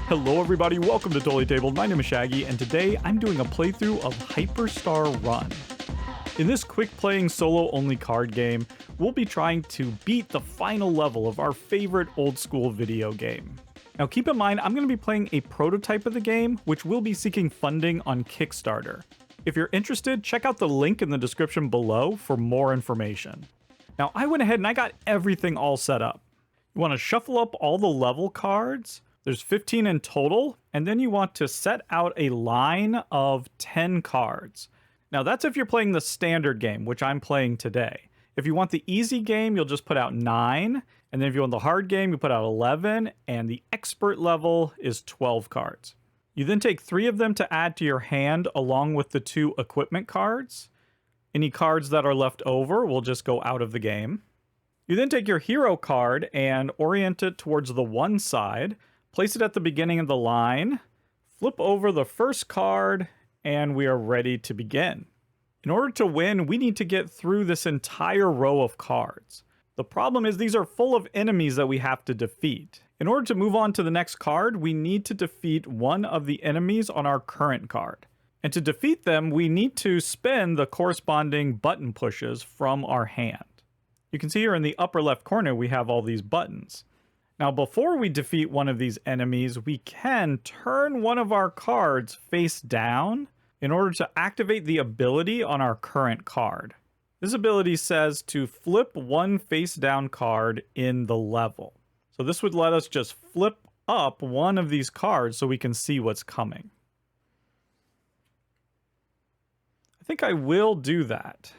Hello everybody, welcome to Totally Tabled. My name is Shaggy, and today I'm doing a playthrough of Hyperstar Run. In this quick playing solo only card game, we'll be trying to beat the final level of our favorite old school video game. Now keep in mind, I'm going to be playing a prototype of the game, which will be seeking funding on Kickstarter. If you're interested, check out the link in the description below for more information. Now I went ahead and I got everything all set up. You want to shuffle up all the level cards. There's 15 in total, and then you want to set out a line of 10 cards. Now that's if you're playing the standard game, which I'm playing today. If you want the easy game, you'll just put out 9, and then if you want the hard game, you put out 11, and the expert level is 12 cards. You then take 3 of them to add to your hand along with the 2 equipment cards. Any cards that are left over will just go out of the game. You then take your hero card and orient it towards the one side, place it at the beginning of the line, flip over the first card, and we are ready to begin. In order to win, we need to get through this entire row of cards. The problem is these are full of enemies that we have to defeat. In order to move on to the next card, we need to defeat one of the enemies on our current card. And to defeat them, we need to spin the corresponding button pushes from our hand. You can see here in the upper left corner, we have all these buttons. Now, before we defeat one of these enemies, we can turn one of our cards face down in order to activate the ability on our current card. This ability says to flip one face down card in the level. So this would let us just flip up one of these cards so we can see what's coming. I think I will do that.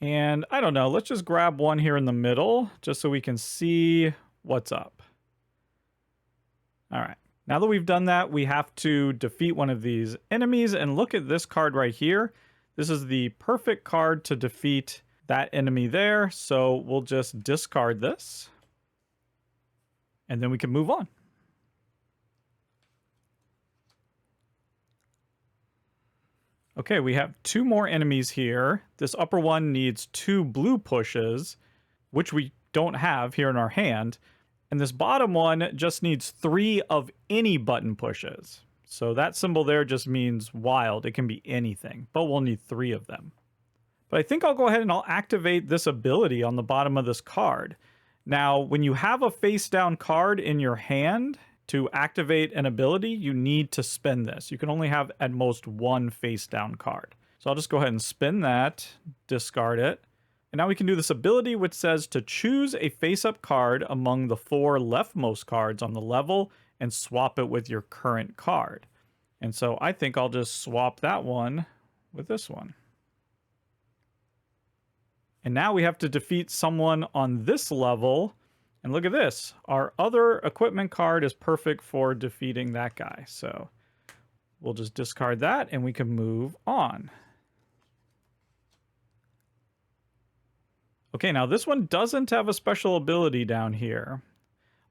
And I don't know, let's just grab one here in the middle just so we can see what's up. All right, now that we've done that, we have to defeat one of these enemies, and look at this card right here. This is the perfect card to defeat that enemy there. So we'll just discard this and then we can move on. Okay, we have 2 more enemies here. This upper one needs 2 blue pushes, which we don't have here in our hand. And this bottom one just needs 3 of any button pushes. So that symbol there just means wild. It can be anything, but we'll need 3 of them. But I think I'll go ahead and I'll activate this ability on the bottom of this card. Now, when you have a face down card in your hand, to activate an ability, you need to spin this. You can only have at most 1 face down card. So I'll just go ahead and spin that, discard it. And now we can do this ability which says to choose a face up card among the 4 leftmost cards on the level and swap it with your current card. And so I think I'll just swap that one with this one. And now we have to defeat someone on this level. And look at this, our other equipment card is perfect for defeating that guy. So we'll just discard that and we can move on. Okay, now this one doesn't have a special ability down here.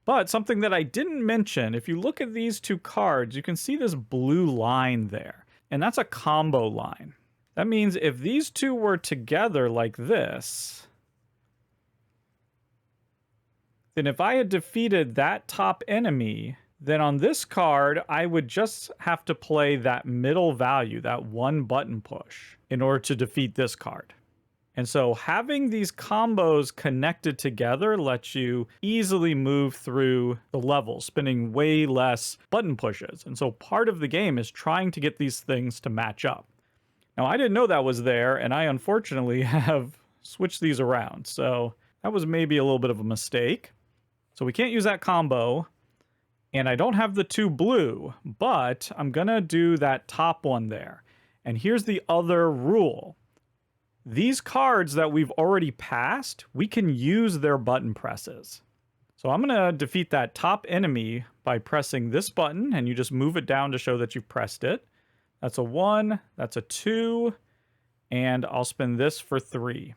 But something that I didn't mention, if you look at these 2 cards, you can see this blue line there. And that's a combo line. That means if these 2 were together like this, then if I had defeated that top enemy, then on this card, I would just have to play that middle value, that 1 button push, in order to defeat this card. And so having these combos connected together lets you easily move through the level, spinning way less button pushes. And so part of the game is trying to get these things to match up. Now, I didn't know that was there, and I unfortunately have switched these around. So that was maybe a little bit of a mistake. So we can't use that combo, and I don't have the 2 blue, but I'm gonna do that top one there. And here's the other rule. These cards that we've already passed, we can use their button presses. So I'm gonna defeat that top enemy by pressing this button, and you just move it down to show that you've pressed it. That's a 1, that's a 2, and I'll spin this for 3.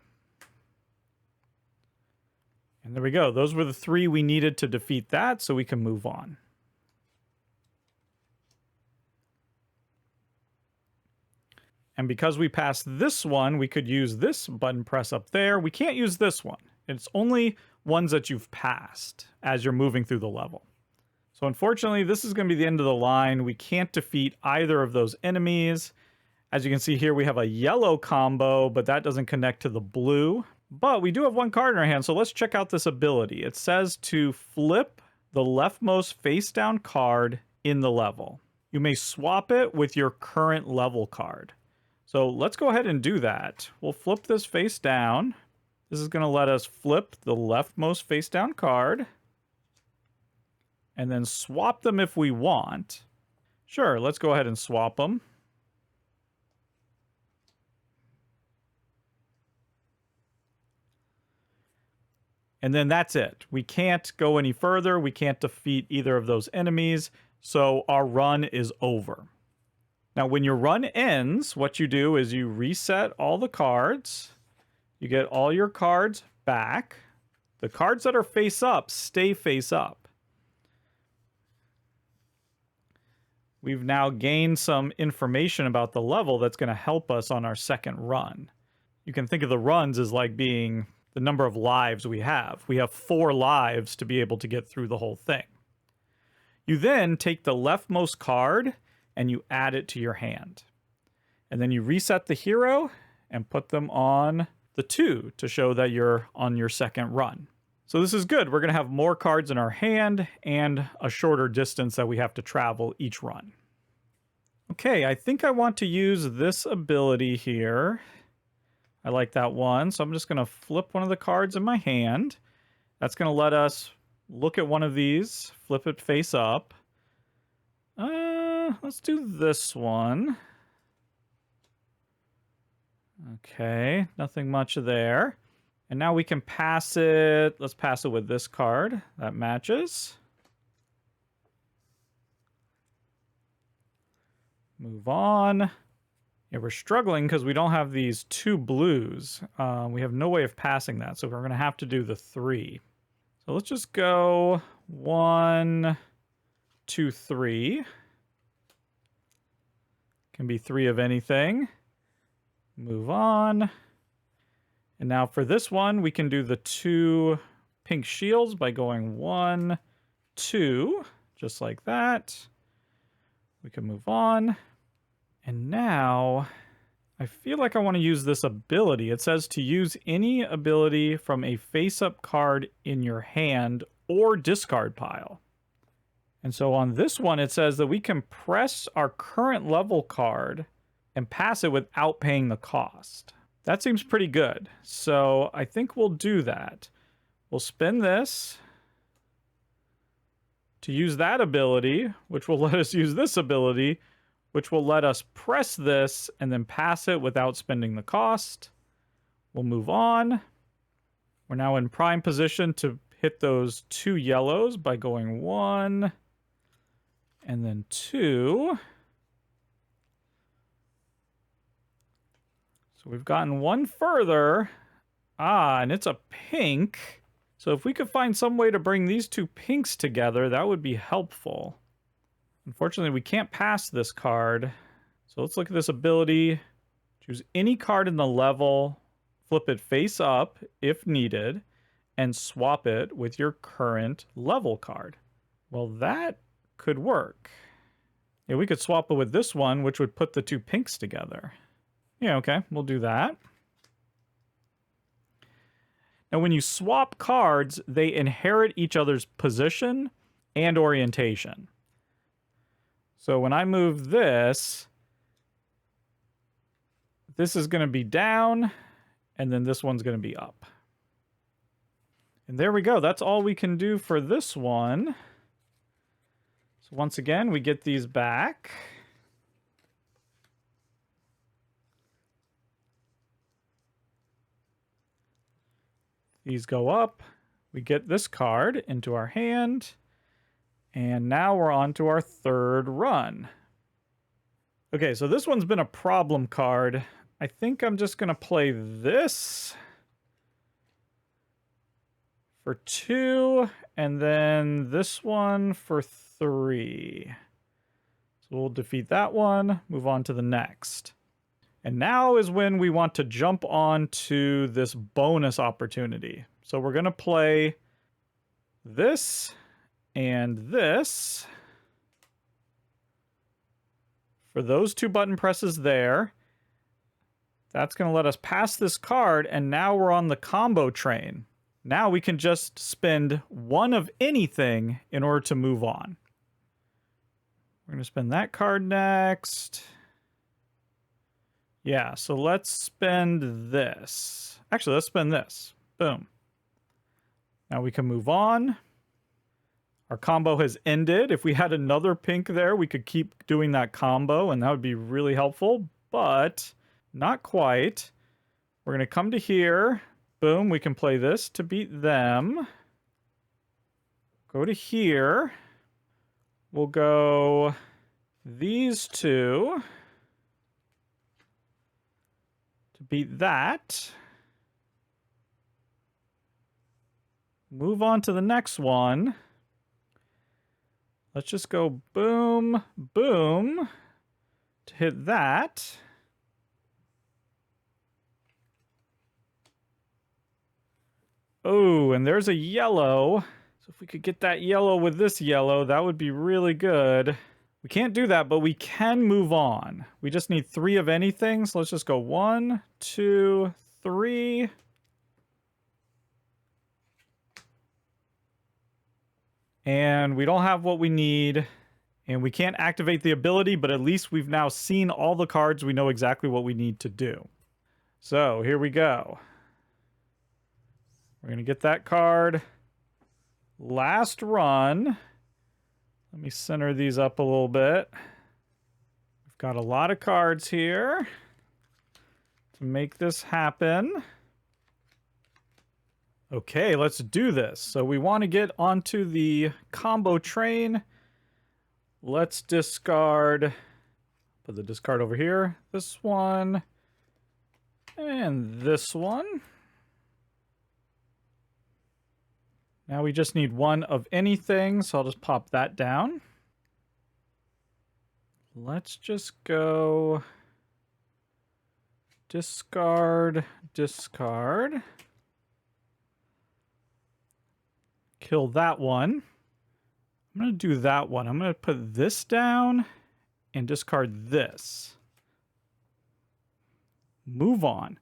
And there we go. Those were the 3 we needed to defeat that, so we can move on. And because we passed this one, we could use this button press up there. We can't use this one. It's only ones that you've passed as you're moving through the level. So So unfortunately, this is going to be the end of the line. We can't defeat either of those enemies. As you can see here, we have a yellow combo, but that doesn't connect to the blue. But we do have one card in our hand, so let's check out this ability. It says to flip the leftmost face down card in the level. You may swap it with your current level card. So let's go ahead and do that. We'll flip this face down. This is going to let us flip the leftmost face down card and then swap them if we want. Sure, let's go ahead and swap them. And then that's it. We can't go any further. We can't defeat either of those enemies. So our run is over. Now, when your run ends, what you do is you reset all the cards. You get all your cards back. The cards that are face up stay face up. We've now gained some information about the level that's going to help us on our second run. You can think of the runs as like being the number of lives we have. We have 4 lives to be able to get through the whole thing. You then take the leftmost card and you add it to your hand. And then you reset the hero and put them on the 2 to show that you're on your second run. So this is good. We're going to have more cards in our hand and a shorter distance that we have to travel each run. Okay, I think I want to use this ability here. I like that one, so I'm just going to flip one of the cards in my hand. That's going to let us look at one of these, flip it face up. Let's do this one. Okay, nothing much there. And now we can pass it. Let's pass it with this card. That matches. Move on. Yeah, we're struggling because we don't have these 2 blues. We have no way of passing that, so we're going to have to do the 3. So let's just go 1, 2, 3. Can be 3 of anything. Move on. And now for this one, we can do the 2 pink shields by going 1, 2, just like that. We can move on. And now, I feel like I want to use this ability. It says to use any ability from a face-up card in your hand or discard pile. And so on this one, it says that we can press our current level card and pass it without paying the cost. That seems pretty good. So I think we'll do that. We'll spin this to use that ability, which will let us use this ability, which will let us press this and then pass it without spending the cost. We'll move on. We're now in prime position to hit those 2 yellows by going 1 and then 2. So we've gotten 1 further. And it's a pink. So if we could find some way to bring these 2 pinks together, that would be helpful. Unfortunately, we can't pass this card. So let's look at this ability. Choose any card in the level, flip it face up if needed, and swap it with your current level card. Well, that could work. Yeah, we could swap it with this one, which would put the 2 pinks together. Yeah, okay, we'll do that. Now, when you swap cards, they inherit each other's position and orientation. So when I move this, this is going to be down, and then this one's going to be up. And there we go. That's all we can do for this one. So once again, we get these back. These go up. We get this card into our hand. And now we're on to our 3rd run. Okay, so this one's been a problem card. I think I'm just going to play this for 2, and then this one for 3. So we'll defeat that one, move on to the next. And now is when we want to jump on to this bonus opportunity. So we're going to play this and this for those 2 button presses there. That's going to let us pass this card, and now we're on the combo train. Now we can just spend 1 of anything in order to move on. We're going to spend that card next. Yeah, so let's spend this. Actually, let's spend this. Boom. Now we can move on. Our combo has ended. If we had another pink there, we could keep doing that combo, and that would be really helpful, but not quite. We're going to come to here. Boom, we can play this to beat them. Go to here. We'll go these 2 to beat that. Move on to the next one. Let's just go boom, boom to hit that. Oh, and there's a yellow. So if we could get that yellow with this yellow, that would be really good. We can't do that, but we can move on. We just need 3 of anything. So let's just go 1, 2, 3. And we don't have what we need. And we can't activate the ability, but at least we've now seen all the cards. We know exactly what we need to do. So here we go. We're going to get that card. Last run. Let me center these up a little bit. We've got a lot of cards here to make this happen. Okay, let's do this. So we want to get onto the combo train. Let's discard. Put the discard over here. This one. And this one. Now we just need 1 of anything, so I'll just pop that down. Let's just go discard, discard. Kill that one. I'm going to do that one. I'm going to put this down and discard this. Move on.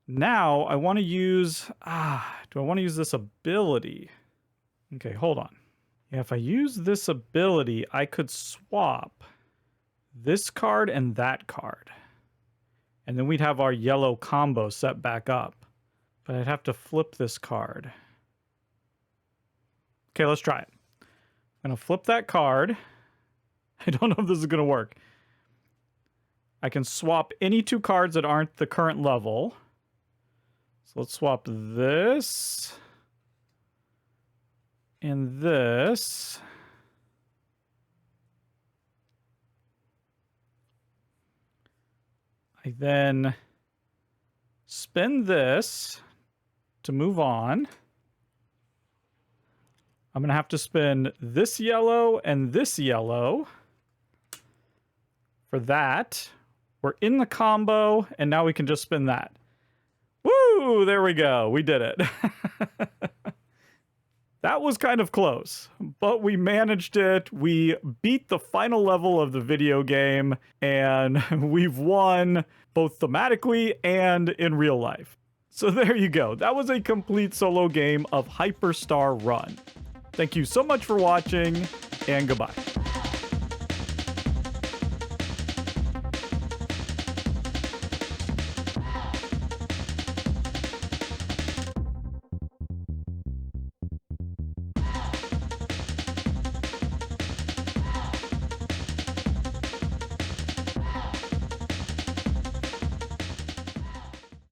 Now I want to use, do I want to use this ability? Okay, hold on. Yeah, if I use this ability, I could swap this card and that card. And then we'd have our yellow combo set back up. But I'd have to flip this card. Okay, let's try it. I'm going to flip that card. I don't know if this is going to work. I can swap any 2 cards that aren't the current level. So let's swap this and this. I then spin this to move on. I'm going to have to spin this yellow and this yellow for that. We're in the combo, and now we can just spin that. Woo! There we go. We did it. That was kind of close, but we managed it. We beat the final level of the video game, and we've won both thematically and in real life. So there you go. That was a complete solo game of Hyperstar Run. Thank you so much for watching, and goodbye.